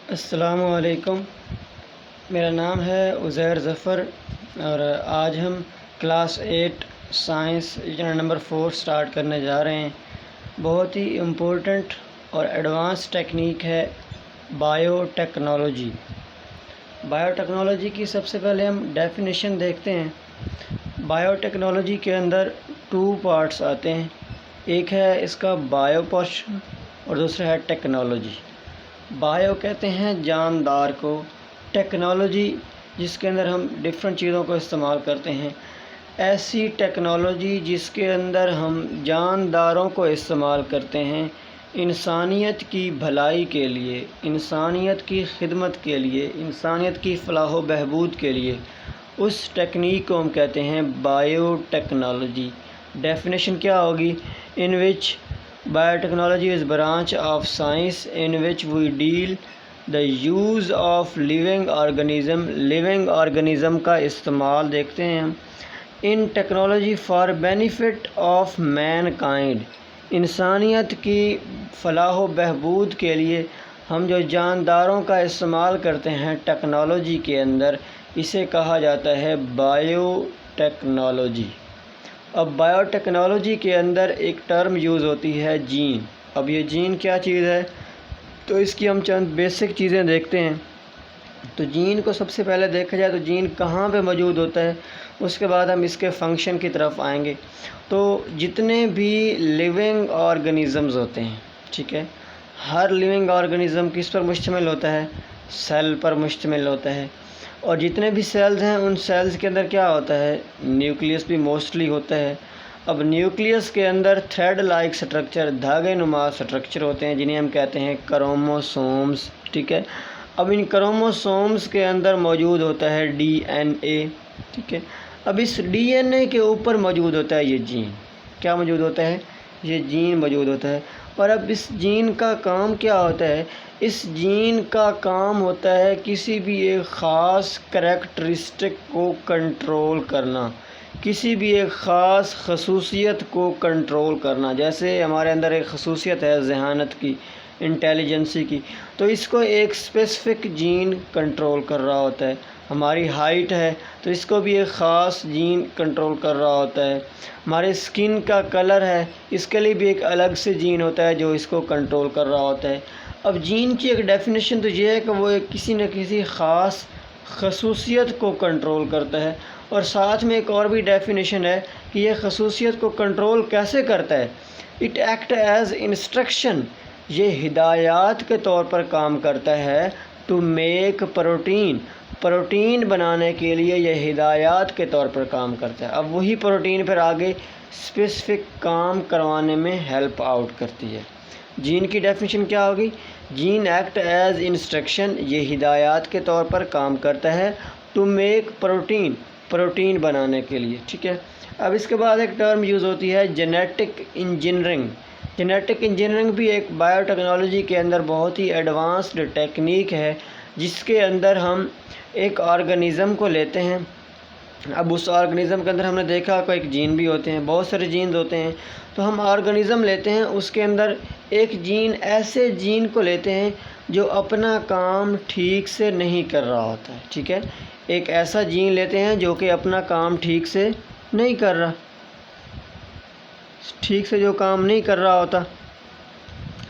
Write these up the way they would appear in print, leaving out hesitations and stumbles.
السلام علیکم، میرا نام ہے عزیر ظفر اور آج ہم class 8 science unit number 4 start کرنے جا رہے ہیں۔ بہت ہی امپورٹنٹ اور ایڈوانس ٹیکنیک ہے بایو ٹیکنالوجی۔ بایو ٹیکنالوجی کی سب سے پہلے ہم ڈیفینیشن دیکھتے ہیں۔ بایو ٹیکنالوجی کے اندر 2 پارٹس آتے ہیں، ایک ہے اس کا بایو پورشن اور دوسرا ہے ٹیکنالوجی۔ بایو کہتے ہیں جاندار کو، ٹیکنالوجی جس کے اندر ہم ڈفرینٹ چیزوں کو استعمال کرتے ہیں، ایسی ٹیکنالوجی جس کے اندر ہم جانداروں کو استعمال کرتے ہیں انسانیت کی بھلائی کے لیے، انسانیت کی خدمت کے لیے، انسانیت کی فلاح و بہبود کے لیے، اس ٹیکنیک کو ہم کہتے ہیں بایو ٹیکنالوجی۔ ڈیفینیشن کیا ہوگی؟ ان وچ biotechnology is branch of science in which we deal the use of living organism کا استعمال دیکھتے ہیں ہم ان technology for benefit of mankind, انسانیت کی فلاح و بہبود کے لیے ہم جو جانداروں کا استعمال کرتے ہیں ٹیکنالوجی کے اندر، اسے کہا جاتا ہے بایو ٹیکنالوجی۔ اب بایو ٹیکنالوجی کے اندر ایک ٹرم یوز ہوتی ہے جین۔ اب یہ جین کیا چیز ہے؟ تو اس کی ہم چند بیسک چیزیں دیکھتے ہیں۔ تو جین کو سب سے پہلے دیکھا جائے تو جین کہاں پہ موجود ہوتا ہے، اس کے بعد ہم اس کے فنکشن کی طرف آئیں گے۔ تو جتنے بھی لیونگ آرگنیزمز ہوتے ہیں، ٹھیک ہے، ہر لیونگ آرگنیزم کس پر مشتمل ہوتا ہے؟ سیل پر مشتمل ہوتا ہے، اور جتنے بھی سیلز ہیں ان سیلز کے اندر کیا ہوتا ہے؟ نیوکلیس بھی موسٹلی ہوتا ہے۔ اب نیوکلیس کے اندر تھریڈ لائک سٹرکچر، دھاگے نما سٹرکچر ہوتے ہیں جنہیں ہم کہتے ہیں کروموسومز، ٹھیک ہے۔ اب ان کروموسومز کے اندر موجود ہوتا ہے ڈی این اے، ٹھیک ہے۔ اب اس ڈی این اے کے اوپر موجود ہوتا ہے یہ جین۔ کیا موجود ہوتا ہے؟ یہ جین موجود ہوتا ہے۔ اور اب اس جین کا کام کیا ہوتا ہے؟ اس جین کا کام ہوتا ہے کسی بھی ایک خاص کریکٹرسٹک کو کنٹرول کرنا، کسی بھی ایک خاص خصوصیت کو کنٹرول کرنا۔ جیسے ہمارے اندر ایک خصوصیت ہے ذہانت کی، انٹیلیجنسی کی، تو اس کو ایک اسپیسیفک جین کنٹرول کر رہا ہوتا ہے۔ ہماری ہائٹ ہے تو اس کو بھی ایک خاص جین کنٹرول کر رہا ہوتا ہے۔ ہمارے اسکن کا کلر ہے، اس کے لیے بھی ایک الگ سے جین ہوتا ہے جو اس کو کنٹرول کر رہا ہوتا ہے۔ اب جین کی ایک ڈیفینیشن تو یہ ہے کہ وہ کسی نہ کسی خاص خصوصیت کو کنٹرول کرتا ہے، اور ساتھ میں ایک اور بھی ڈیفینیشن ہے کہ یہ خصوصیت کو کنٹرول کیسے کرتا ہے؟ اٹ ایکٹ ایز انسٹرکشن، یہ ہدایات کے طور پر کام کرتا ہے۔ ٹو میک پروٹین، پروٹین بنانے کے لیے یہ ہدایات کے طور پر کام کرتا ہے۔ اب وہی پروٹین پھر آگے اسپیسیفک کام کروانے میں ہیلپ آؤٹ کرتی ہے۔ جین کی ڈیفینیشن کیا ہوگی؟ جین ایکٹ ایز انسٹرکشن، یہ ہدایات کے طور پر کام کرتا ہے۔ ٹو میک پروٹین، پروٹین بنانے کے لیے، ٹھیک ہے۔ اب اس کے بعد ایک ٹرم یوز ہوتی ہے جینیٹک انجینئرنگ۔ جینیٹک انجینئرنگ بھی ایک بایو ٹیکنالوجی کے اندر بہت ہی ایڈوانسڈ ٹیکنیک ہے، جس کے اندر ہم ایک آرگنیزم کو لیتے ہیں۔ اب اس آرگنیزم کے اندر ہم نے دیکھا کہ ایک جین بھی ہوتے ہیں، بہت سارے جینز ہوتے ہیں، تو ہم آرگنیزم لیتے ہیں، اس کے اندر ایک جین، ایسے جین کو لیتے ہیں جو اپنا کام ٹھیک سے نہیں کر رہا ہوتا ہے، ٹھیک ہے۔ ایک ایسا جین لیتے ہیں جو کہ اپنا کام ٹھیک سے نہیں کر رہا، ٹھیک سے جو کام نہیں کر رہا ہوتا،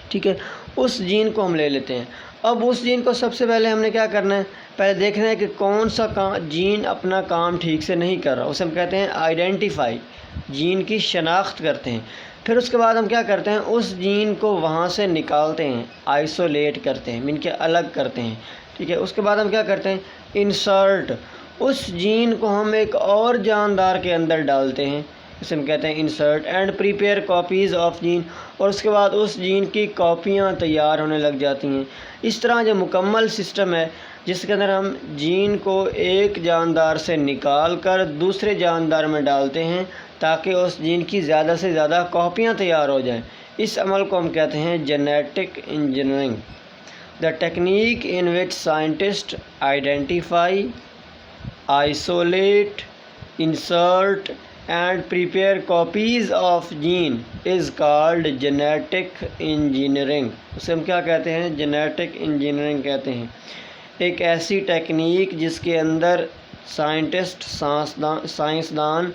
ٹھیک ہے، اس جین کو ہم لے لیتے ہیں۔ اب اس جین کو سب سے پہلے ہم نے کیا کرنا ہے؟ پہلے دیکھنا ہے کہ کون سا جین اپنا کام ٹھیک سے نہیں کر رہا، اسے ہم کہتے ہیں آئیڈینٹیفائی، جین کی شناخت کرتے ہیں۔ پھر اس کے بعد ہم کیا کرتے ہیں؟ اس جین کو وہاں سے نکالتے ہیں، آئسولیٹ کرتے ہیں، ان کے الگ کرتے ہیں، ٹھیک ہے۔ اس کے بعد ہم کیا کرتے ہیں؟ انسرٹ، اس جین کو ہم ایک اور جاندار کے اندر ڈالتے ہیں، اسے ہم کہتے ہیں insert, and prepare copies of gene, اور اس کے بعد اس جین کی کاپیاں تیار ہونے لگ جاتی ہیں۔ اس طرح جو مکمل سسٹم ہے جس کے اندر ہم جین کو ایک جاندار سے نکال کر دوسرے جاندار میں ڈالتے ہیں تاکہ اس جین کی زیادہ سے زیادہ کاپیاں تیار ہو جائیں، اس عمل کو ہم کہتے ہیں genetic engineering. The technique in which scientist identify, isolate, insert and prepare copies of gene is called genetic engineering. اسے ہم کیا کہتے ہیں؟ جینیٹک انجینئرنگ کہتے ہیں. ایک ایسی ٹیکنیک جس کے اندر سائنسدان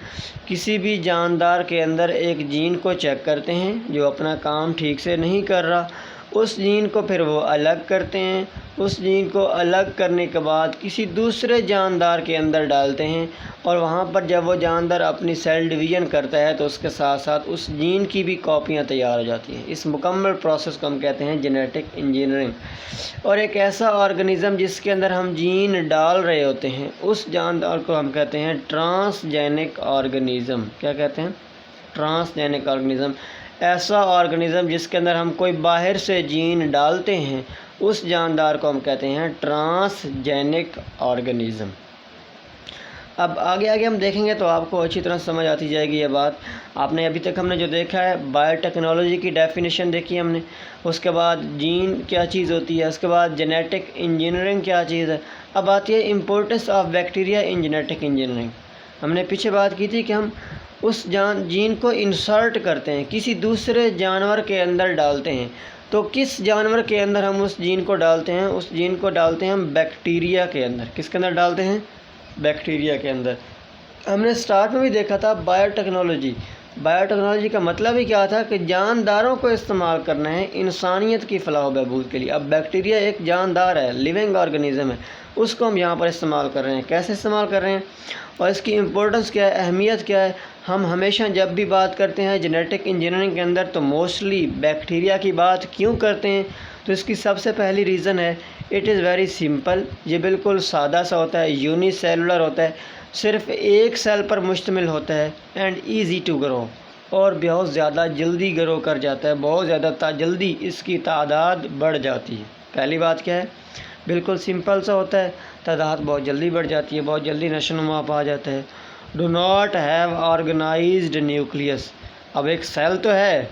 کسی بھی جاندار کے اندر ایک جین کو چیک کرتے ہیں جو اپنا کام ٹھیک سے نہیں کر رہا، اس جین کو پھر وہ الگ کرتے ہیں. اس جین کو الگ کرنے کے بعد کسی دوسرے جاندار کے اندر ڈالتے ہیں، اور وہاں پر جب وہ جاندار اپنی سیل ڈویژن کرتا ہے تو اس کے ساتھ ساتھ اس جین کی بھی کاپیاں تیار ہو جاتی ہیں. اس مکمل پروسیس کو ہم کہتے ہیں جینیٹک انجینئرنگ. اور ایک ایسا آرگنزم جس کے اندر ہم جین ڈال رہے ہوتے ہیں اس جاندار کو ہم کہتے ہیں ٹرانسجینک آرگنزم. کیا کہتے ہیں؟ ٹرانسجینک آرگنزم. ایسا آرگنزم جس کے اندر ہم کوئی باہر سے جین ڈالتے ہیں اس جاندار کو ہم کہتے ہیں ٹرانسجینک آرگنزم. اب آگے ہم دیکھیں گے تو آپ کو اچھی طرح سمجھ آتی جائے گی یہ بات. آپ نے ابھی تک ہم نے جو دیکھا ہے بایو ٹیکنالوجی کی ڈیفینیشن دیکھی ہم نے، اس کے بعد جین کیا چیز ہوتی ہے، اس کے بعد جینیٹک انجینئرنگ کیا چیز ہے. اب آتی ہے importance of bacteria in genetic engineering. ہم نے پیچھے بات کی تھی کہ ہم اس جین کو انسرٹ کرتے ہیں، کسی دوسرے جانور کے اندر ڈالتے ہیں. تو کس جانور کے اندر ہم اس جین کو ڈالتے ہیں؟ اس جین کو ڈالتے ہیں ہم بیکٹیریا کے اندر. کس کے اندر ڈالتے ہیں؟ بیکٹیریا کے اندر. ہم نے سٹارٹ میں بھی دیکھا تھا بایو ٹیکنالوجی. بایو ٹیکنالوجی کا مطلب ہی کیا تھا کہ جانداروں کو استعمال کرنا ہے انسانیت کی فلاح و بہبود کے لیے. اب بیکٹیریا ایک جاندار ہے، لیونگ آرگنزم ہے، اس کو ہم یہاں پر استعمال کر رہے ہیں. کیسے استعمال کر رہے ہیں اور اس کی امپورٹنس کیا ہے، اہمیت کیا ہے؟ ہم ہمیشہ جب بھی بات کرتے ہیں جینیٹک انجینئرنگ کے اندر تو موسٹلی بیکٹیریا کی بات کیوں کرتے ہیں؟ تو اس کی سب سے پہلی ریزن ہے اٹ از ویری سمپل. یہ بالکل سادہ سا ہوتا ہے، یونی سیلولر ہوتا ہے، صرف ایک سیل پر مشتمل ہوتا ہے، اینڈ ایزی ٹو گرو، اور بہت زیادہ جلدی گرو کر جاتا ہے، بہت زیادہ جلدی اس کی تعداد بڑھ جاتی ہے. پہلی بات کیا ہے؟ بالکل سمپل سا ہوتا ہے، تعداد بہت جلدی بڑھ جاتی ہے، بہت جلدی نشو و نما پا جاتا ہے. Do not have organised nucleus. اب ایک سیل تو ہے،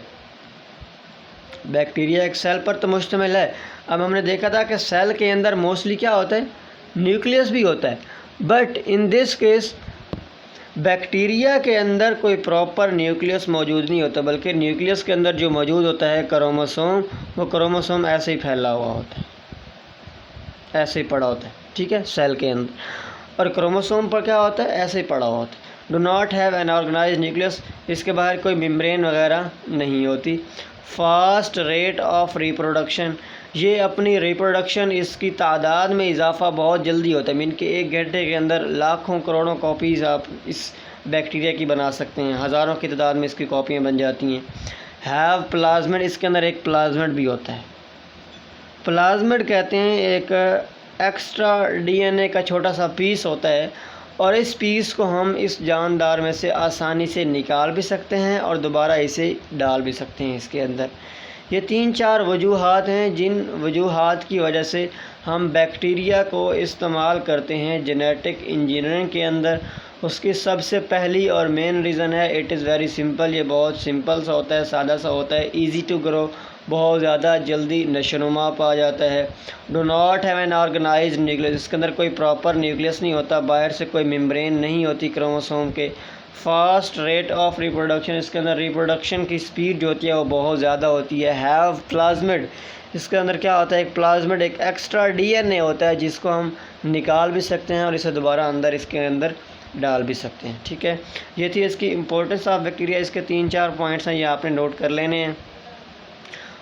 بیکٹیریا ایک سیل پر تو مشتمل ہے. اب ہم نے دیکھا تھا کہ سیل کے اندر موسٹلی کیا ہوتا ہے؟ نیوکلیس بھی ہوتا ہے. But in this case bacteria کے اندر کوئی پراپر نیوکلیس موجود نہیں ہوتا، بلکہ نیوکلیس کے اندر جو موجود ہوتا ہے کروموسوم، وہ کروموسوم ایسے ہی پھیلا ہوا ہوتا ہے، ایسے ہی پڑا ہوتا ہے. ٹھیک ہے، سیل کے اندر. اور کروموسوم پر کیا ہوتا ہے؟ ایسے ہی پڑا ہوا ہوتا ہے. Do not have an organized nucleus. اس کے باہر کوئی ممبرین وغیرہ نہیں ہوتی. Fast rate of reproduction. یہ اپنی ریپروڈکشن، اس کی تعداد میں اضافہ بہت جلدی ہوتا ہے. کہ ایک گھنٹے کے اندر لاکھوں کروڑوں کاپیز آپ اس بیکٹیریا کی بنا سکتے ہیں، ہزاروں کی تعداد میں اس کی کاپیاں بن جاتی ہیں. ہیو پلازمڈ. اس کے اندر ایک پلازمڈ بھی ہوتا ہے. پلازمڈ کہتے ہیں ایک ایکسٹرا ڈی این اے کا چھوٹا سا پیس ہوتا ہے، اور اس پیس کو ہم اس جاندار میں سے آسانی سے نکال بھی سکتے ہیں اور دوبارہ اسے ڈال بھی سکتے ہیں اس کے اندر. یہ 3-4 وجوہات ہیں جن وجوہات کی وجہ سے ہم بیکٹیریا کو استعمال کرتے ہیں جینیٹک انجینئرنگ کے اندر. اس کی سب سے پہلی اور مین ریزن ہے اٹ از ویری سمپل. یہ بہت سمپل سا ہوتا ہے، سادہ سا ہوتا ہے، ایزی ٹو گرو، بہت زیادہ جلدی نشو و نما پا جاتا ہے. Do not have an organized nucleus. اس کے اندر کوئی پراپر نیوکلیس نہیں ہوتا، باہر سے کوئی ممبرین نہیں ہوتی کروموسوم کے. Fast rate of reproduction. اس کے اندر ریپروڈکشن کی سپیڈ جو ہوتی ہے وہ بہت زیادہ ہوتی ہے. ہیو پلازمڈ. اس کے اندر کیا ہوتا ہے؟ ایک پلازمڈ، ایک ایکسٹرا ڈی این اے ہوتا ہے جس کو ہم نکال بھی سکتے ہیں اور اسے دوبارہ اس کے اندر ڈال بھی سکتے ہیں. ٹھیک ہے، یہ تھی اس کی امپورٹنس آف بیکٹیریا. اس کے 3-4 پوائنٹس ہیں، یہ آپ نے نوٹ کر لینے ہیں.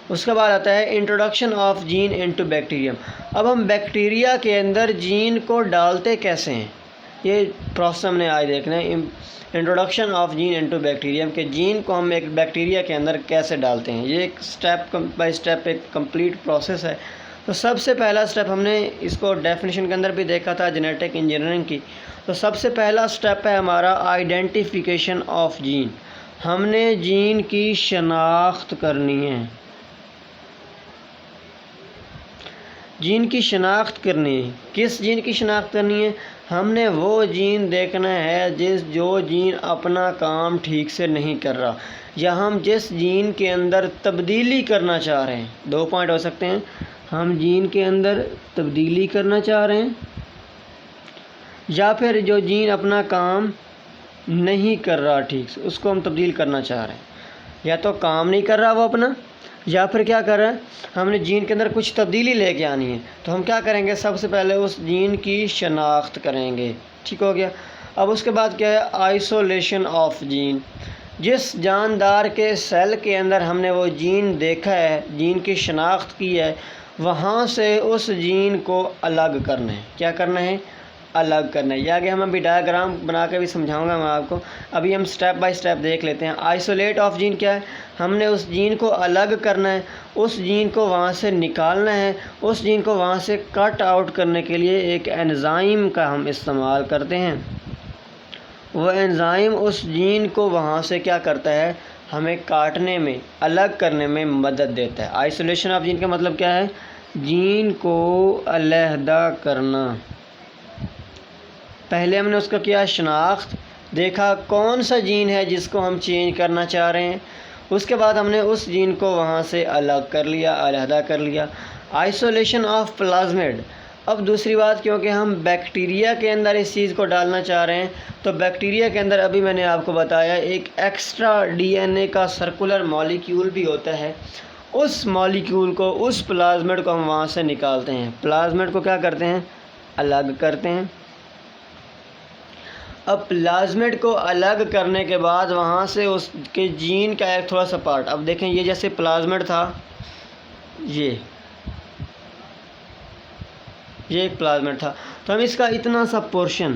اس کے بعد آتا ہے introduction of gene into bacterium. اب ہم بیکٹیریا کے اندر جین کو ڈالتے کیسے ہیں، یہ پروسیس ہم نے آج دیکھنا ہے. Introduction of gene into bacterium, کہ جین کو ہم ایک بیکٹیریا کے اندر کیسے ڈالتے ہیں. یہ ایک اسٹیپ بائی اسٹیپ ایک کمپلیٹ پروسیس ہے. تو سب سے پہلا اسٹیپ ہم نے اس کو ڈیفینیشن کے اندر بھی دیکھا تھا جینیٹک انجینئرنگ کی. تو سب سے پہلا اسٹیپ ہے ہمارا آئیڈینٹیفیکیشن آف جین. ہم نے جین کی شناخت کرنی ہے. جین کی شناخت کرنی ہے. کس جین کی شناخت کرنی ہے؟ ہم نے وہ جین دیکھنا ہے جو جین اپنا کام ٹھیک سے نہیں کر رہا، یا ہم جس جین کے اندر تبدیلی کرنا چاہ رہے ہیں. 2 پوائنٹ ہو سکتے ہیں. ہم جین کے اندر تبدیلی کرنا چاہ رہے ہیں، یا پھر جو جین اپنا کام نہیں کر رہا ٹھیک سے، اس کو ہم تبدیل کرنا چاہ رہے ہیں، یا تو کام نہیں کر رہا وہ اپنا، یا پھر کیا کر رہا ہے ہم نے جین کے اندر کچھ تبدیلی لے کے آنی ہے، تو ہم کیا کریں گے، سب سے پہلے اس جین کی شناخت کریں گے، ٹھیک ہو گیا۔ اب اس کے بعد کیا ہے، آئسولیشن آف جین، جس جاندار کے سیل کے اندر ہم نے وہ جین دیکھا ہے، جین کی شناخت کی ہے، وہاں سے اس جین کو الگ کرنا ہے۔ کیا کرنا ہے، الگ کرنا ہے۔ یہ آگے ہم ابھی ڈائیگرام بنا کے بھی سمجھاؤں گا میں آپ کو، ابھی ہم سٹیپ بائی سٹیپ دیکھ لیتے ہیں۔ آئسولیٹ آف جین کیا ہے، ہم نے اس جین کو الگ کرنا ہے، اس جین کو وہاں سے نکالنا ہے، اس جین کو وہاں سے کٹ آؤٹ کرنے کے لیے ایک انزائم کا ہم استعمال کرتے ہیں۔ وہ انزائم اس جین کو وہاں سے کیا کرتا ہے، ہمیں کاٹنے میں، الگ کرنے میں مدد دیتا ہے۔ آئسولیشن آف جین کا مطلب کیا ہے، جین کو علیحدہ کرنا۔ پہلے ہم نے اس کا کیا، شناخت، دیکھا کون سا جین ہے جس کو ہم چینج کرنا چاہ رہے ہیں، اس کے بعد ہم نے اس جین کو وہاں سے الگ کر لیا، علیحدہ کر لیا۔ آئسولیشن آف پلازمڈ، اب دوسری بات، کیونکہ ہم بیکٹیریا کے اندر اس چیز کو ڈالنا چاہ رہے ہیں، تو بیکٹیریا کے اندر ابھی میں نے آپ کو بتایا ایک ایکسٹرا ڈی این اے کا سرکولر مالیکیول بھی ہوتا ہے، اس مالیکیول کو، اس پلازمڈ کو ہم وہاں سے نکالتے ہیں، پلازمڈ کو کیا کرتے ہیں، الگ کرتے ہیں۔ اب پلازمڈ کو الگ کرنے کے بعد وہاں سے اس کے جین کا ایک تھوڑا سا پارٹ، اب دیکھیں یہ جیسے پلازمڈ تھا، یہ ایک پلازمڈ تھا، تو ہم اس کا اتنا سا پورشن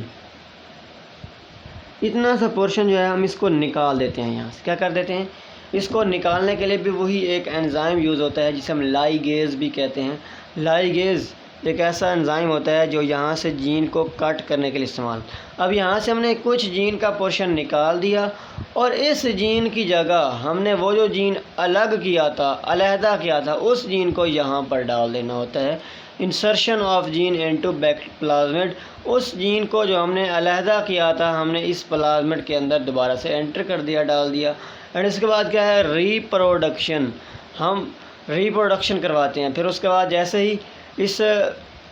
جو ہے ہم اس کو نکال دیتے ہیں، یہاں سے کیا کر دیتے ہیں، اس کو نکالنے کے لیے بھی وہی ایک انزائم یوز ہوتا ہے جسے ہم لائگیز بھی کہتے ہیں۔ لائگیز ایک ایسا انزائم ہوتا ہے جو یہاں سے جین کو کٹ کرنے کے لیے استعمال۔ اب یہاں سے ہم نے کچھ جین کا پورشن نکال دیا، اور اس جین کی جگہ ہم نے وہ جو جین الگ کیا تھا، علیحدہ کیا تھا، اس جین کو یہاں پر ڈال دینا ہوتا ہے۔ انسرشن آف جین انٹو پلازمڈ، اس جین کو جو ہم نے علیحدہ کیا تھا ہم نے اس پلازمڈ کے اندر دوبارہ سے انٹر کر دیا، ڈال دیا۔ اینڈ اس کے بعد کیا ہے، ریپروڈکشن، ہم ریپروڈکشن کرواتے ہیں۔ پھر اس کے بعد جیسے ہی اس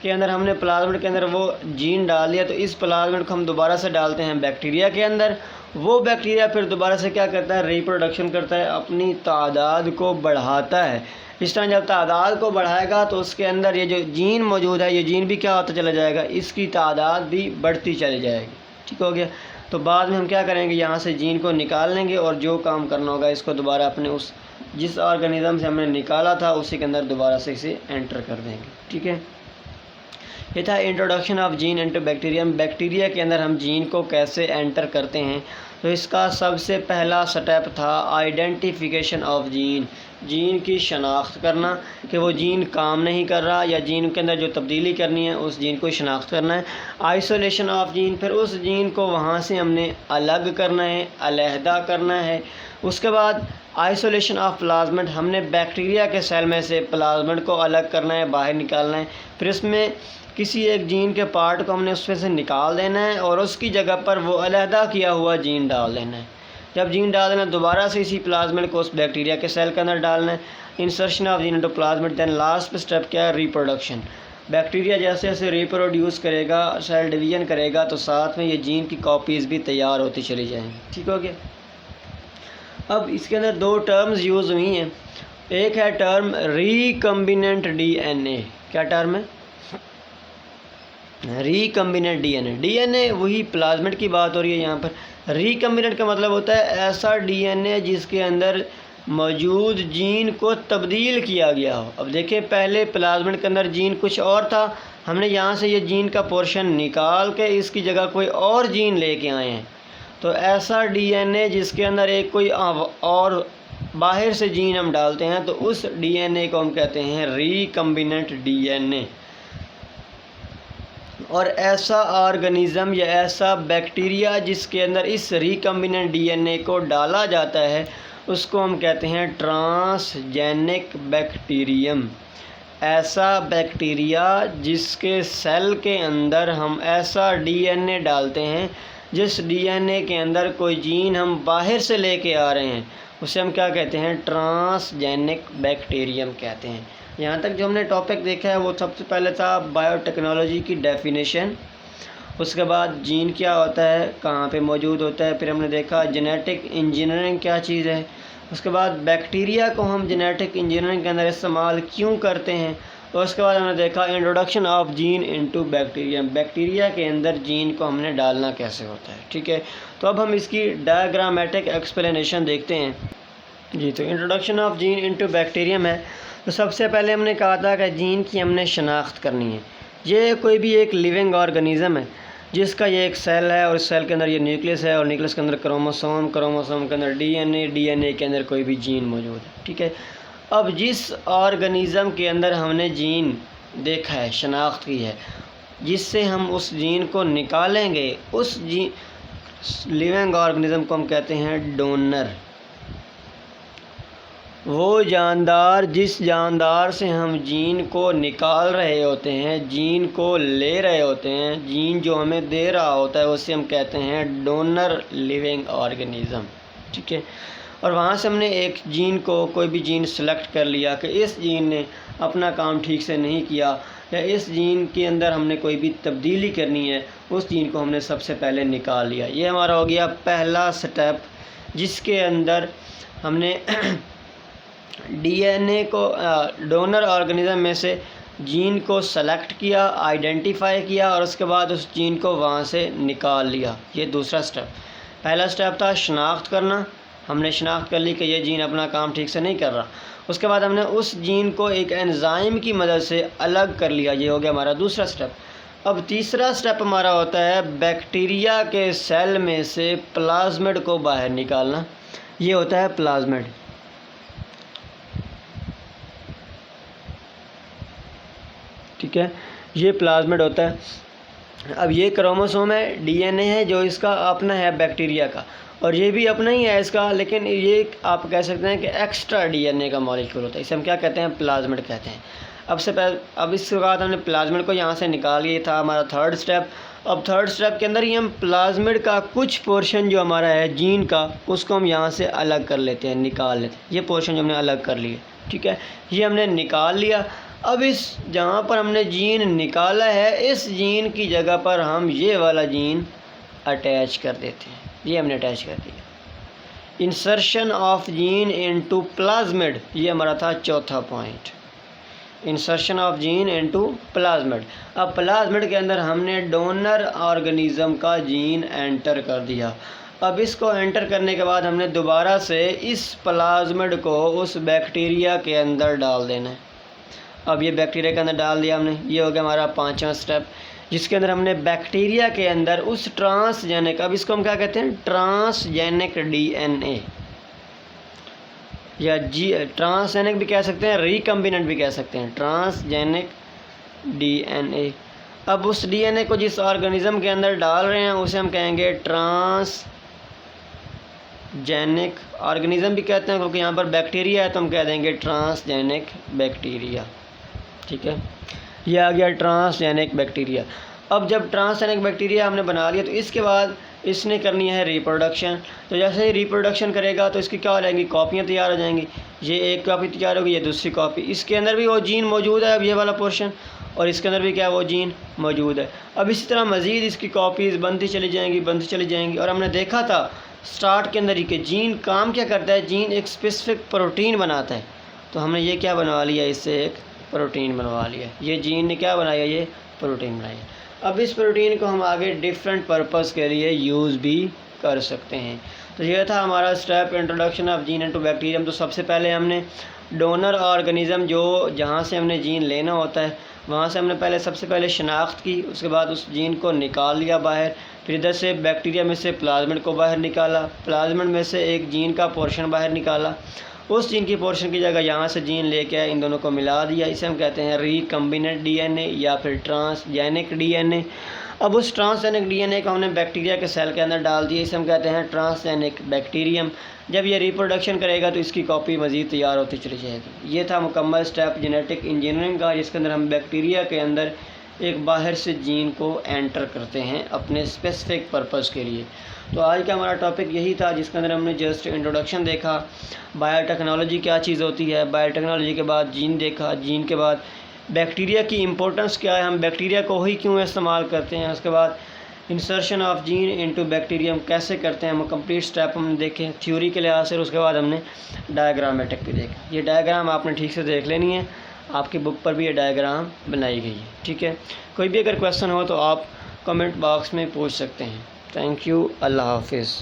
کے اندر ہم نے پلازمڈ کے اندر وہ جین ڈال دیا، تو اس پلازمڈ کو ہم دوبارہ سے ڈالتے ہیں بیکٹیریا کے اندر، وہ بیکٹیریا پھر دوبارہ سے کیا کرتا ہے، ریپروڈکشن کرتا ہے، اپنی تعداد کو بڑھاتا ہے۔ اس طرح جب تعداد کو بڑھائے گا تو اس کے اندر یہ جو جین موجود ہے، یہ جین بھی کیا ہوتا چلا جائے گا، اس کی تعداد بھی بڑھتی چلی جائے گی، ٹھیک ہو گیا۔ تو بعد میں ہم کیا کریں گے، یہاں سے جین کو نکال لیں گے، اور جو کام کرنا ہوگا اس کو دوبارہ اپنے اس جس آرگنیزم سے ہم نے نکالا تھا اسی کے اندر دوبارہ سے اسے انٹر کر دیں گے، ٹھیک ہے۔ یہ تھا introduction of gene into bacteria. Bacteria کے اندر ہم جین کو کیسے انٹر کرتے ہیں، تو اس کا سب سے پہلا سٹیپ تھا آئیڈینٹیفیکیشن آف جین، جین کی شناخت کرنا کہ وہ جین کام نہیں کر رہا، یا جین کے اندر جو تبدیلی کرنی ہے اس جین کو شناخت کرنا ہے۔ آئسولیشن آف جین، پھر اس جین کو وہاں سے ہم نے الگ کرنا ہے، علیحدہ کرنا ہے۔ اس کے بعد آئسولیشن آف پلازمڈ، ہم نے بیکٹیریا کے سیل میں سے پلازمڈ کو الگ کرنا ہے، باہر نکالنا ہے، پھر اس میں کسی ایک جین کے پارٹ کو ہم نے اس میں سے نکال دینا ہے، اور اس کی جگہ پر وہ علیحدہ کیا ہوا جین ڈال دینا ہے۔ جب جین ڈال دینا دوبارہ سے اسی پلازمڈ کو اس بیکٹیریا کے سیل کے اندر ڈالنا ہے۔ Insertion of gene into plasmid, then last step کیا ہے، ریپروڈکشن۔ بیکٹیریا جیسے جیسے ریپروڈیوس کرے گا، سیل ڈویژن کرے گا، تو ساتھ میں یہ جین کی کاپیز بھی تیار ہوتی چلی جائیں گی، ٹھیک ہو گیا۔ اب اس کے اندر دو ٹرمز یوز ہوئی ہیں، ایک ہے ٹرم ریکمبیننٹ ڈی این اے، کیا ٹرم ہے، ریکمبیننٹ ڈی این اے۔ ڈی این اے وہی پلازمڈ کی بات ہو رہی ہے یہاں پر، ریکمبیننٹ کا مطلب ہوتا ہے ایسا ڈی این اے جس کے اندر موجود جین کو تبدیل کیا گیا ہو۔ اب دیکھیں پہلے پلازمڈ کے اندر جین کچھ اور تھا، ہم نے یہاں سے یہ جین کا پورشن نکال کے اس کی جگہ کوئی اور جین لے کے آئے ہیں، تو ایسا ڈی این اے جس کے اندر ایک کوئی اور باہر سے جین ہم ڈالتے ہیں، تو اس ڈی این اے کو ہم کہتے ہیں ریکمبیننٹ ڈی این اے۔ اور ایسا آرگنیزم یا ایسا بیکٹیریا جس کے اندر اس ریکمبیننٹ ڈی این اے کو ڈالا جاتا ہے اس کو ہم کہتے ہیں ٹرانس جینک بیکٹیریم۔ ایسا بیکٹیریا جس کے سیل کے اندر ہم ایسا ڈی این اے ڈالتے ہیں جس ڈی این اے کے اندر کوئی جین ہم باہر سے لے کے آ رہے ہیں، اسے ہم کیا کہتے ہیں، ٹرانس جینک بیکٹیریم کہتے ہیں۔ یہاں تک جو ہم نے ٹاپک دیکھا ہے وہ سب سے پہلے تھا بایو ٹیکنالوجی کی ڈیفینیشن، اس کے بعد جین کیا ہوتا ہے، کہاں پہ موجود ہوتا ہے، پھر ہم نے دیکھا جینیٹک انجینئرنگ کیا چیز ہے، اس کے بعد بیکٹیریا کو ہم جینیٹک انجینئرنگ کے اندر استعمال کیوں کرتے ہیں، اور اس کے بعد ہم نے دیکھا introduction of gene into bacteria, bacteria کے اندر جین کو ہم نے ڈالنا کیسے ہوتا ہے. ٹھیک ہے، تو اب ہم اس کی ڈائیگرامیٹک ایکسپلینیشن دیکھتے ہیں. جی، تو introduction of gene into bacterium ہے. تو سب سے پہلے ہم نے کہا تھا کہ جین کی ہم نے شناخت کرنی ہے. یہ کوئی بھی ایک لیونگ آرگنیزم ہے جس کا یہ ایک سیل ہے، اور اس سیل کے اندر یہ نیوکلس ہے، اور نیوکلس کے اندر کروموسوم، کروموسوم کے اندر ڈی این اے کے اندر کوئی بھی جین موجود ہے. ٹھیک ہے، اب جس آرگنیزم کے اندر ہم نے جین دیکھا ہے، شناخت کی ہے، جس سے ہم اس جین کو نکالیں گے، اس لیونگ آرگنیزم کو ہم کہتے ہیں ڈونر. وہ جاندار جس جاندار سے ہم جین کو نکال رہے ہوتے ہیں، جین کو لے رہے ہوتے ہیں، جین جو ہمیں دے رہا ہوتا ہے، اسے ہم کہتے ہیں ڈونر لیونگ آرگنیزم. ٹھیک ہے، اور وہاں سے ہم نے ایک جین کو، کوئی بھی جین سلیکٹ کر لیا کہ اس جین نے اپنا کام ٹھیک سے نہیں کیا، یا اس جین کے اندر ہم نے کوئی بھی تبدیلی کرنی ہے، اس جین کو ہم نے سب سے پہلے نکال لیا. یہ ہمارا ہو گیا پہلا سٹیپ، جس کے اندر ہم نے ڈی این اے کو، ڈونر آرگنیزم میں سے جین کو سلیکٹ کیا، آئیڈینٹیفائی کیا، اور اس کے بعد اس جین کو وہاں سے نکال لیا. یہ دوسرا سٹیپ. پہلا سٹیپ تھا شناخت کرنا، ہم نے شناخت کر لی کہ یہ جین اپنا کام ٹھیک سے نہیں کر رہا. اس کے بعد ہم نے اس جین کو ایک انزائم کی مدد سے الگ کر لیا. یہ ہو گیا ہمارا دوسرا سٹیپ. اب تیسرا سٹیپ ہمارا ہوتا ہے بیکٹیریا کے سیل میں سے پلازمڈ کو باہر نکالنا. یہ ہوتا ہے پلازمڈ. ٹھیک ہے، یہ پلازمڈ ہوتا ہے. اب یہ کروموسوم ہے، ڈی این اے ہے جو اس کا اپنا ہے بیکٹیریا کا، اور یہ بھی اپنا ہی ہے اس کا، لیکن یہ آپ کہہ سکتے ہیں کہ ایکسٹرا ڈی این اے کا مالیکول ہوتا ہے. اسے ہم کیا کہتے ہیں؟ پلازمڈ کہتے ہیں. اب اس کے بعد ہم نے پلازمڈ کو یہاں سے نکال لیا. یہ تھا ہمارا تھرڈ سٹیپ. اب تھرڈ سٹیپ کے اندر ہی ہم پلازمڈ کا کچھ پورشن جو ہمارا ہے جین کا، اس کو ہم یہاں سے الگ کر لیتے ہیں، نکال لیتے ہیں. یہ پورشن جو ہم نے الگ کر لیے، ٹھیک ہے، یہ ہم نے نکال لیا. اب اس جہاں پر ہم نے جین نکالا ہے، اس جین کی جگہ پر ہم یہ والا جین اٹیچ کر دیتے ہیں. یہ ہم نے اٹیچ کر دیا. Insertion of gene into plasmid, یہ ہمارا تھا چوتھا point. Insertion of gene into plasmid. اب پلازمڈ کے اندر ہم نے ڈونر آرگنیزم کا جین انٹر کر دیا. اب اس کو انٹر کرنے کے بعد ہم نے دوبارہ سے اس پلازمڈ کو اس بیکٹیریا کے اندر ڈال دینا ہے. اب یہ بیکٹیریا کے اندر ڈال دیا ہم نے. یہ ہو گیا ہمارا پانچواں سٹیپ، جس کے اندر ہم نے بیکٹیریا کے اندر اس ٹرانسجینک، اب اس کو ہم کیا کہتے ہیں؟ ٹرانسجینک ڈی این اے، یا ٹرانسجینک بھی کہہ سکتے ہیں، ریکمبیننٹ بھی کہہ سکتے ہیں، ٹرانسجینک ڈی این اے. اب اس ڈی این اے کو جس آرگنیزم کے اندر ڈال رہے ہیں اسے ہم کہیں گے ٹرانس جینک آرگنیزم بھی کہتے ہیں، کیونکہ یہاں پر بیکٹیریا ہے تو ہم کہہ دیں گے ٹرانسجینک بیکٹیریا. ٹھیک ہے، یہ آ گیا ٹرانسجینک بیکٹیریا. اب جب ٹرانسجینک بیکٹیریا ہم نے بنا لیا تو اس کے بعد اس نے کرنی ہے ریپروڈکشن. تو جیسے ہی ریپروڈکشن کرے گا تو اس کی کیا ہو جائیں گی؟ کاپیاں تیار ہو جائیں گی. یہ ایک کاپی تیار ہوگی، یہ دوسری کاپی. اس کے اندر بھی وہ جین موجود ہے، اب یہ والا پورشن، اور اس کے اندر بھی کیا وہ جین موجود ہے. اب اسی طرح مزید اس کی کاپیز بنتی چلی جائیں گی، بنتی چلی جائیں گی. اور ہم نے دیکھا تھا سٹارٹ کے اندر ہی کہ جین کام کیا کرتا ہے؟ جین ایک اسپیسیفک پروٹین بناتا ہے. تو ہم نے یہ کیا بنوا لیا؟ اس سے ایک پروٹین بنوا لیا. یہ جین نے کیا بنایا؟ یہ پروٹین بنایا. اب اس پروٹین کو ہم آگے ڈفرینٹ پرپز کے لیے یوز بھی کر سکتے ہیں. تو یہ تھا ہمارا step introduction of gene into bacterium. تو سب سے پہلے ہم نے ڈونر آرگنیزم جو جہاں سے ہم نے جین لینا ہوتا ہے وہاں سے ہم نے سب سے پہلے شناخت کی. اس کے بعد اس جین کو نکال لیا باہر. پھر ادھر سے بیکٹیریا میں سے پلازمڈ کو باہر نکالا. پلازمڈ میں سے ایک جین کا پورشن باہر نکالا. اس جین کی پورشن کی جگہ یہاں سے جین لے کے ان دونوں کو ملا دیا. اسے ہم کہتے ہیں ریکمبیننٹ ڈی این اے یا پھر ٹرانسجینک ڈی این اے. اب اس ٹرانسجینک ڈی این اے کو ہم نے بیکٹیریا کے سیل کے اندر ڈال دیا. اسے ہم کہتے ہیں ٹرانسجینک بیکٹیریم. جب یہ ریپروڈکشن کرے گا تو اس کی کاپی مزید تیار ہوتی چلی جائے گی. یہ تھا مکمل اسٹیپ جینیٹک انجینئرنگ کا، جس کے اندر ہم بیکٹیریا کے اندر ایک باہر سے جین کو انٹر کرتے ہیں اپنے اسپیسیفک پرپز کے لیے. تو آج کا ہمارا ٹاپک یہی تھا، جس کے اندر ہم نے جسٹ انٹروڈکشن دیکھا، بایو ٹیکنالوجی کیا چیز ہوتی ہے، بایو ٹیکنالوجی کے بعد جین دیکھا، جین کے بعد بیکٹیریا کی امپورٹنس کیا ہے، ہم بیکٹیریا کو ہی کیوں استعمال کرتے ہیں، اس کے بعد insertion of gene into bacterium کیسے کرتے ہیں ہم کمپلیٹ اسٹیپ ہم نے دیکھے تھیوری کے لحاظ سے، اور اس کے بعد ہم نے ڈائیگرامیٹک بھی دیکھا. یہ ڈائیگرام آپ نے ٹھیک سے دیکھ لینی ہے، آپ کی بک پر بھی یہ ڈائیگرام بنائی گئی ہے. ٹھیک ہے، کوئی بھی اگر کویشچن ہو تو آپ کمنٹ باکس میں پوچھ سکتے ہیں. تھینک یو، اللہ حافظ.